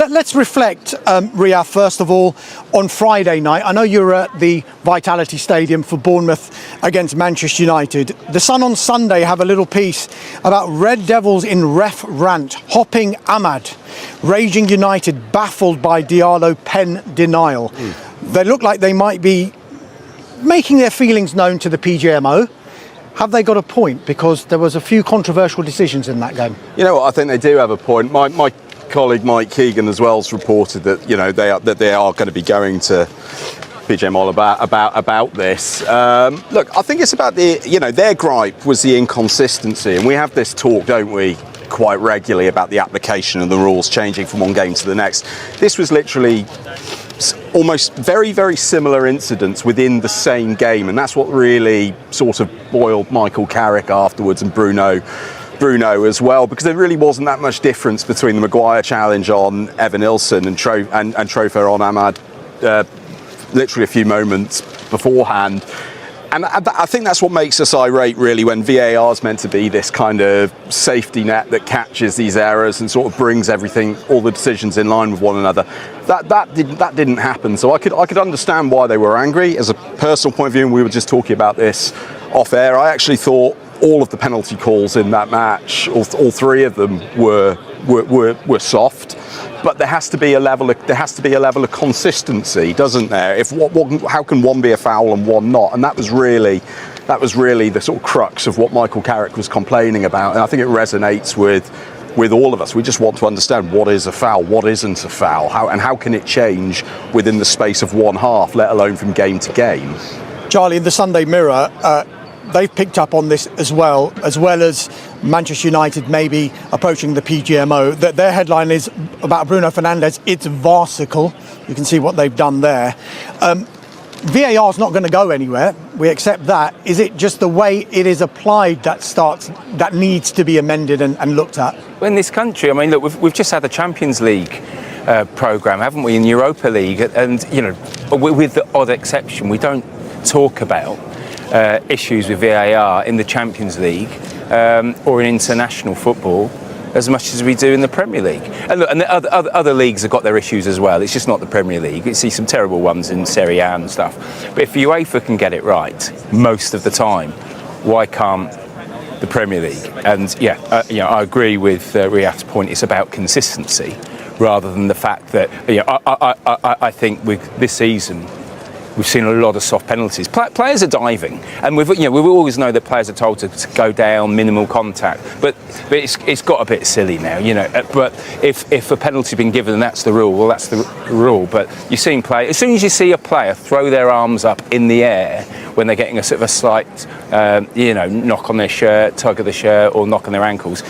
Let's reflect, Riyadh, first of all, on Friday night. I know you were at the Vitality Stadium for Bournemouth against Manchester United. The Sun on Sunday have a little piece about Red Devils in ref rant, hopping Ahmad, raging United baffled by Diallo pen denial. They look like they might be making their feelings known to the PGMO. Have they got a point? Because there was a few controversial decisions in that game. You know what, I think they do have a point. My colleague Mike Keegan as well has reported that they are going to be going to PGMO about this. Look, I think it's about their gripe was the inconsistency, and we have this talk, don't we, quite regularly about the application of the rules changing from one game to the next. This was literally almost very, very similar incidents within the same game, and that's what really sort of boiled Michael Carrick afterwards, and Bruno as well, because there really wasn't that much difference between the Maguire challenge on Evan Nilsson and Trofer on Ahmad literally a few moments beforehand. And I think that's what makes us irate, really, when VAR is meant to be this kind of safety net that catches these errors and sort of brings everything, all the decisions in line with one another. That didn't happen. So I could understand why they were angry. As a personal point of view, and we were just talking about this off air, I actually thought all of the penalty calls in that match, all three of them were soft. But there has to be a level of consistency, doesn't there? How can one be a foul and one not? And that was really the sort of crux of what Michael Carrick was complaining about. And I think it resonates with all of us. We just want to understand what is a foul, what isn't a foul, how can it change within the space of one half, let alone from game to game. Charlie, in the Sunday Mirror, they've picked up on this as well as Manchester United maybe approaching the PGMO. Their headline is about Bruno Fernandes. It's farcical. You can see what they've done there. VAR is not going to go anywhere. We accept that. Is it just the way it is applied that needs to be amended and looked at? Well, in this country, I mean, look, we've just had the Champions League programme, haven't we, in Europa League? And, with the odd exception, we don't talk about issues with VAR in the Champions League or in international football as much as we do in the Premier League. And look, and the other leagues have got their issues as well. It's just not the Premier League. You see some terrible ones in Serie A and stuff. But if UEFA can get it right most of the time, why can't the Premier League? And I agree with Riyadh's point. It's about consistency rather than the fact that I think with this season we've seen a lot of soft penalties. Players are diving, and we always know that players are told to go down, minimal contact. But it's got a bit silly now, But if a penalty's been given and that's the rule, well, that's the rule. But you've seen as soon as you see a player throw their arms up in the air when they're getting a sort of a slight, knock on their shirt, tug of the shirt, or knock on their ankles,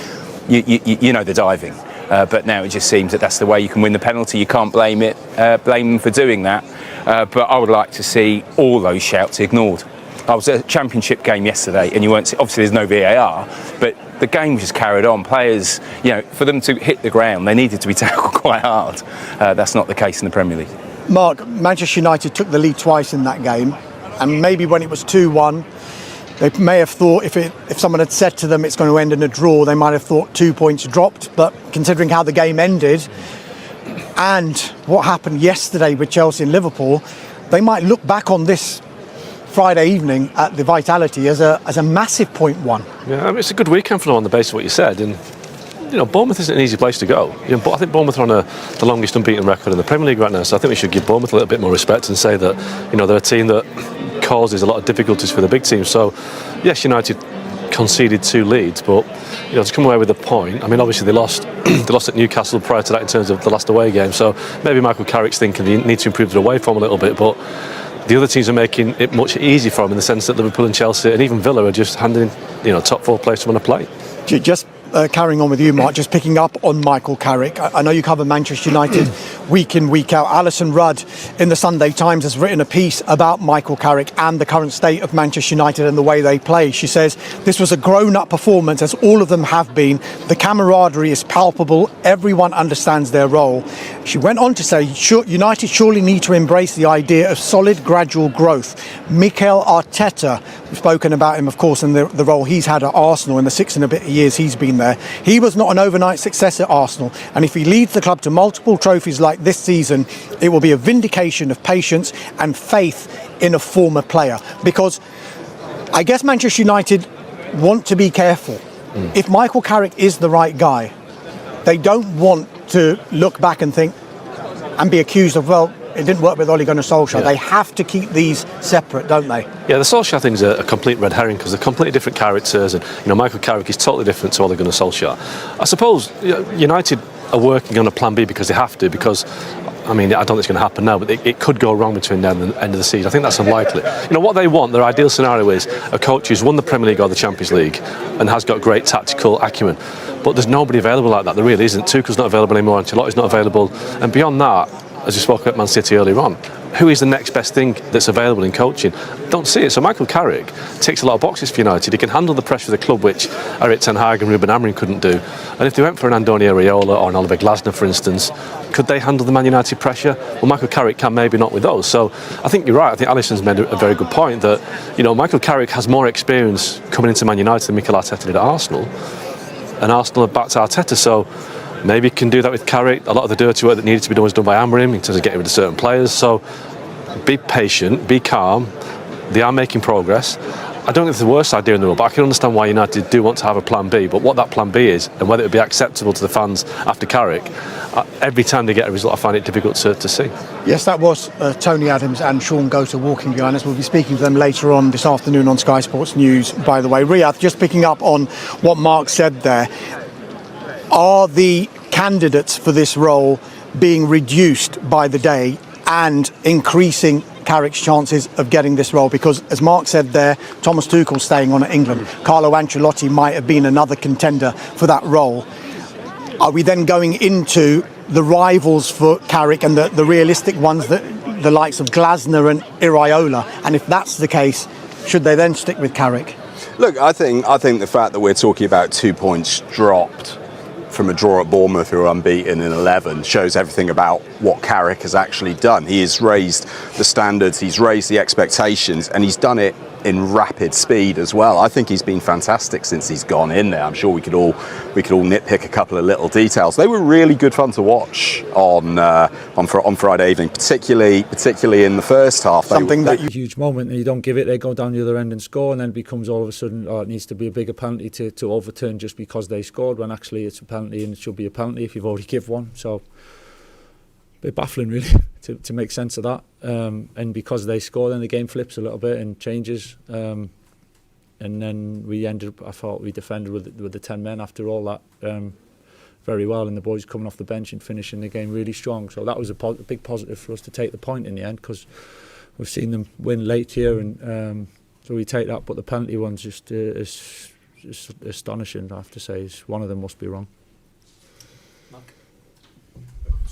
you know they're diving. But now it just seems that that's the way you can win the penalty. You can't blame them for doing that. But I would like to see all those shouts ignored. I was at a championship game yesterday, and obviously there's no VAR, but the game just carried on. Players, for them to hit the ground, they needed to be tackled quite hard. That's not the case in the Premier League. Mark, Manchester United took the lead twice in that game, and maybe when it was 2-1, they may have thought if someone had said to them it's going to end in a draw, they might have thought 2 points dropped. But considering how the game ended and what happened yesterday with Chelsea and Liverpool, they might look back on this Friday evening at the Vitality as a massive point one. Yeah, I mean, it's a good weekend for them on the basis of what you said. And Bournemouth isn't an easy place to go. But I think Bournemouth are on the longest unbeaten record in the Premier League right now. So I think we should give Bournemouth a little bit more respect and say that they're a team that causes a lot of difficulties for the big teams. So yes, United conceded 2 leads, but to come away with a point. I mean, obviously they lost at Newcastle prior to that in terms of the last away game. So maybe Michael Carrick's thinking they need to improve their away form a little bit, but the other teams are making it much easier for them in the sense that Liverpool and Chelsea and even Villa are just handing top 4 place to win a play. Just carrying on with you, Mark, just picking up on Michael Carrick. I know you cover Manchester United week in, week out. Alison Rudd in the Sunday Times has written a piece about Michael Carrick and the current state of Manchester United and the way they play. She says, this was a grown-up performance, as all of them have been. The camaraderie is palpable. Everyone understands their role. She went on to say, United surely need to embrace the idea of solid, gradual growth. Mikel Arteta, we've spoken about him, of course, and the role he's had at Arsenal in the 6 and a bit years he's been been there. He was not an overnight success at Arsenal, and if he leads the club to multiple trophies like this season, it will be a vindication of patience and faith in a former player. Because I guess Manchester United want to be careful. If Michael Carrick is the right guy, they don't want to look back and think and be accused of, well, it didn't work with Ole Gunnar Solskjaer. They have to keep these separate, don't they? Yeah, the Solskjaer thing's a complete red herring because they're completely different characters, and Michael Carrick is totally different to Ole Gunnar Solskjaer. I suppose United are working on a plan B because they have to, because I don't think it's going to happen now, but it could go wrong between now and the end of the season. I think that's unlikely. What they want, their ideal scenario is a coach who's won the Premier League or the Champions League and has got great tactical acumen. But there's nobody available like that. There really isn't. Tuchel's not available anymore. Ancelotti's not available. And beyond that, as we spoke about Man City earlier on, who is the next best thing that's available in coaching? Don't see it. So Michael Carrick ticks a lot of boxes for United. He can handle the pressure of the club, which Erik ten Hag and Ruben Amorim couldn't do. And if they went for an Andoni Areola or an Oliver Glasner, for instance, could they handle the Man United pressure? Well, Michael Carrick can, maybe not with those. So I think you're right. I think Alisson's made a very good point that Michael Carrick has more experience coming into Man United than Mikel Arteta did at Arsenal, and Arsenal have backed Arteta. So maybe he can do that with Carrick. A lot of the dirty work that needed to be done was done by Amorim in terms of getting rid of certain players. So be patient, be calm. They are making progress. I don't think it's the worst idea in the world, but I can understand why United do want to have a plan B. But what that plan B is, and whether it would be acceptable to the fans after Carrick, every time they get a result, I find it difficult to see. Yes, that was Tony Adams and Sean Goater walking behind us. We'll be speaking to them later on this afternoon on Sky Sports News, by the way. Riyadh, just picking up on what Mark said there, are the candidates for this role being reduced by the day and increasing Carrick's chances of getting this role? Because as Mark said there, Thomas Tuchel staying on at England, Carlo Ancelotti might have been another contender for that role. Are we then going into the rivals for Carrick and the realistic ones, the likes of Glasner and Iraola? And if that's the case, should they then stick with Carrick? Look, I think the fact that we're talking about 2 points dropped from a draw at Bournemouth, who are unbeaten in 11, shows everything about what Carrick has actually done. He has raised the standards, he's raised the expectations, and he's done it in rapid speed as well. I think he's been fantastic since he's gone in there. I'm sure we could all nitpick a couple of little details. They were really good fun to watch on Friday evening, particularly in the first half. A huge moment, and you don't give it, they go down the other end and score, and then it becomes all of a sudden, it needs to be a bigger penalty to overturn just because they scored, when actually it's a penalty and it should be a penalty if you've already given one. So a bit baffling really to make sense of that, and because they score, then the game flips a little bit and changes, and then I thought we defended with the 10 men after all that very well, and the boys coming off the bench and finishing the game really strong. So that was a big positive for us to take the point in the end, because we've seen them win late here, and so we take that. But the penalty one's just astonishing, I have to say. One of them must be wrong.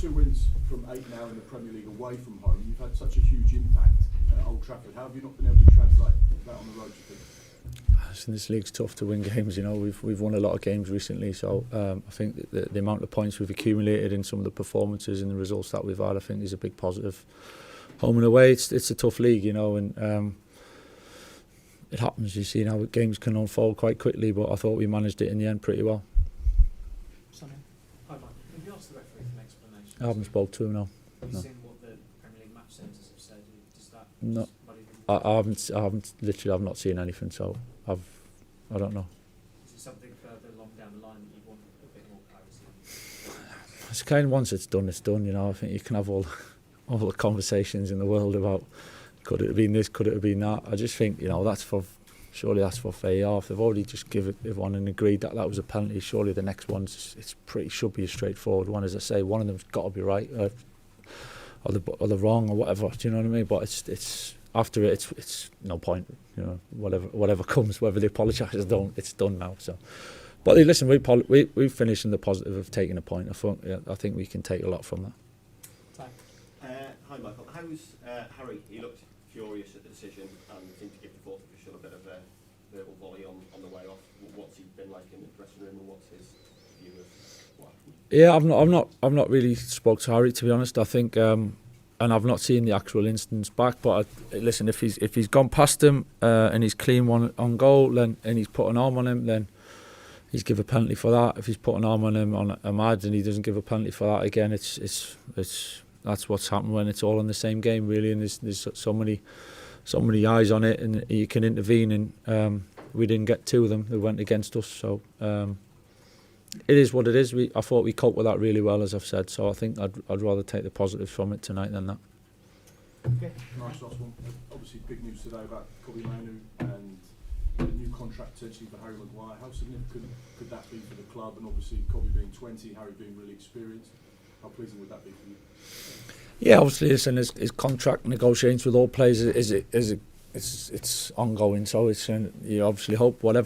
2 wins from 8 now in the Premier League away from home. You've had such a huge impact at Old Trafford. How have you not been able to translate that on the road, do you think? This league's tough to win games. We've won a lot of games recently, so I think the amount of points we've accumulated in some of the performances and the results that we've had, I think, is a big positive. Home and away, it's a tough league, and it happens. You see how games can unfold quite quickly, but I thought we managed it in the end pretty well. I haven't spoke to him now. Have you seen what the Premier League match centres have said? Does that no, I've not seen anything, so I don't know. Is it something further along down the line that you want a bit more clarity? It's kind of, once it's done, I think you can have all the conversations in the world about could it have been this, could it have been that. I just think surely that's for VAR. If they've already just given one and agreed that was a penalty, surely the next one should be a straightforward one. As I say, one of them's got to be right, or they're wrong, or whatever. Do you know what I mean? But it's after it's no point. Whatever comes, whether they apologise or don't, it's done now. So, but listen, we finished in the positive of taking a point. I think we can take a lot from that. Hi Michael, how's Harry? He looked furious at the decision and seemed to give the fourth official a bit of a verbal volley on the way off. What's he been like in the dressing room, and what's his view of what happened? Yeah, I've not really spoke to Harry, to be honest. I think, and I've not seen the actual instance back. But listen, if he's gone past him and he's clean one on goal, and he's put an arm on him, then he's give a penalty for that. If he's put an arm on him on Ahmad and he doesn't give a penalty for that again, it's that's what's happened when it's all in the same game, really. And there's so many eyes on it, and you can intervene. And we didn't get two of them who went against us. So it is what it is. I thought we coped with that really well, as I've said. So I think I'd rather take the positives from it tonight than that. Okay, nice last one. Obviously, big news today about Kobe Manu and a new contract potentially for Harry Maguire. How significant could that be for the club? And obviously, Kobe being 20, Harry being really experienced. How pleasing would that be for you? Yeah, obviously, listen, his contract negotiations with all players it's ongoing. So it's you obviously hope whatever